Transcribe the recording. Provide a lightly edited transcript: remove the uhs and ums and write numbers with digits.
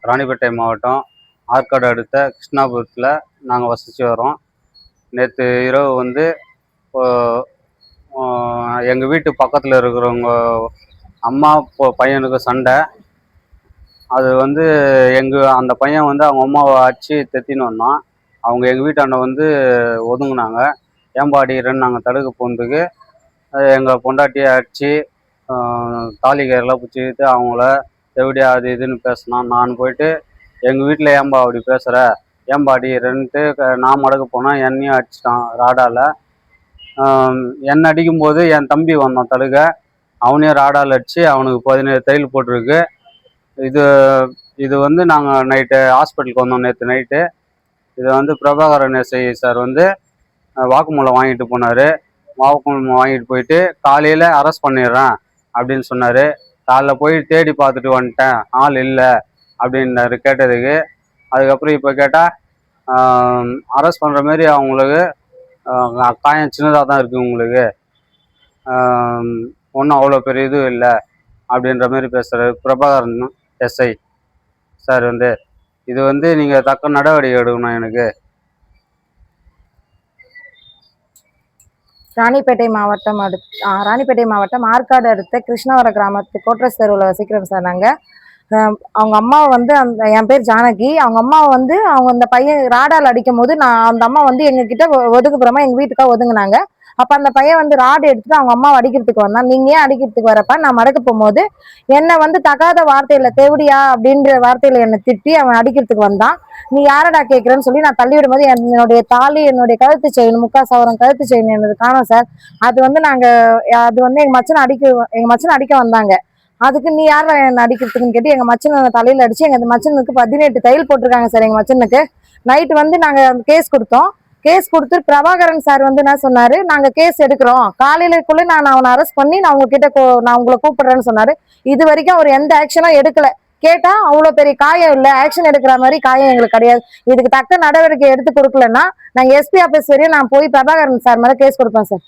ராணிப்பேட்டை மாவட்டம் ஆற்காடு அடுத்த கிருஷ்ணாபுரத்தில் நாங்கள் வசித்து வரோம். நேற்று இரவு வந்து எங்கள் வீட்டு பக்கத்தில் இருக்கிறவங்க அம்மா பையனுக்கு சண்டை. அது வந்து அந்த பையன் வந்து அவங்க அம்மாவை அடித்து தெத்தின்னு வந்தான். அவங்க எங்கள் வீட்டாண்ட வந்து ஒதுங்கினாங்க. ஏன்பா அடிக்கிறேன்னு நாங்கள் தடுக்க போனதுக்கு எங்கள் பொண்டாட்டியை அடித்து தாலி கயிறெல்லாம் பிடிச்சிக்கிட்டு அவங்கள எப்படியா அது இதுன்னு பேசினான். நான் போயிட்டு எங்கள் வீட்டில் ஏன்பா அப்படி பேசுகிற, ஏன்பா அடிக்கிறேன்ட்டு நான் மடக்க போனேன். என்னையும் அடிச்சிட்டான் ராடால். என்னை அடிக்கும்போது என் தம்பி வந்தான் தடுக்க. அவனையும் ராடால் அடித்து அவனுக்கு 17 தையல் போட்டிருக்கு. இது வந்து நாங்கள் நைட்டு ஹாஸ்பிட்டலுக்கு வந்தோம் நேற்று நைட்டு. இதை வந்து பிரபாகரன் எஸ்ஐ சார் வந்து வாக்குமூலம் வாங்கிட்டு போனார். வாக்குமூலம் வாங்கிட்டு போயிட்டு காலையில் அரெஸ்ட் பண்ணிடுறேன் அப்படின்னு சொன்னார். காலைல போய் தேடி பார்த்துட்டு வந்துட்டேன், ஆள் இல்லை அப்படின்னாரு கேட்டதுக்கு. அதுக்கப்புறம் இப்போ கேட்டால் அரெஸ்ட் பண்ணுற மாதிரி அவங்களுக்கு காயம் சின்னதாக தான் இருக்குது, உங்களுக்கு ஒன்றும் அவ்வளோ பெரிய இதுவும் இல்லை அப்படின்ற மாதிரி பேசுகிறாரு பிரபாகரன் எஸ்ஐ சார். வந்து இது வந்து நீங்கள் தக்க நடவடிக்கை எடுக்கணும். எனக்கு ராணிப்பேட்டை மாவட்டம் ஆற்காடு அடுத்த கிருஷ்ணவரம் கிராமத்து கோட்ரஸ் தெருவில் வசிக்கிறோம் சார். நாங்கள் அவங்க அம்மாவை வந்து என் பேர் ஜானகி. அவங்க அம்மாவை வந்து அந்த பையன் ராடால் அடிக்கும் போது அந்த அம்மா வந்து எங்ககிட்ட ஒதுக்குப்புறமா எங்கள் வீட்டுக்காக ஒதுங்கினாங்க. அப்போ அந்த பையன் வந்து ராடு எடுத்துட்டு அவங்க அம்மாவை அடிக்கிறதுக்கு வந்தான். நீங்க ஏன் அடிக்கிறதுக்கு வரப்ப நான் மடக்க போகும்போது என்னை வந்து தகாத வார்த்தையில தேவடியா அப்படின்ற வார்த்தையில என்னை திட்டி அவன் அடிக்கிறதுக்கு வந்தான். நீ யாரடா கேட்குறேன்னு சொல்லி நான் தள்ளி விடும் போது என்னுடைய தாலி, என்னுடைய கழுத்து செயின், 3/4 சவரம் கழுத்து செயின் என்னது காணோம் சார். அது வந்து எங்க மச்சனை அடிக்க வந்தாங்க. அதுக்கு நீ யார என்ன அடிக்கிறதுக்குன்னு கேட்டு எங்க மச்சனை தலையில அடிச்சு எங்க மச்சனுக்கு 18 தையல் போட்டிருக்காங்க சார். எங்க மச்சனுக்கு நைட்டு வந்து நாங்க கேஸ் கொடுத்தோம். கேஸ் கொடுத்து பிரபாகரன் சார் வந்து என்ன சொன்னாரு, நாங்க கேஸ் எடுக்கிறோம், காலையிலக்குள்ள நான் அவனை அரெஸ்ட் பண்ணி நான் உங்களை கூப்பிடுறேன்னு சொன்னாரு. இது வரைக்கும் அவர் எந்த ஆக்ஷனும் எடுக்கல. கேட்டா அவ்வளவு பெரிய காயம் இல்லை, ஆக்ஷன் எடுக்கிற மாதிரி காயம் எங்களுக்கு கிடையாது. இதுக்கு தக்க நடவடிக்கை எடுத்து கொடுக்கலன்னா நாங்க எஸ்பி ஆபீஸ் வரையும் நான் போய் பிரபாகரன் சார் மேல கேஸ் கொடுப்பேன் சார்.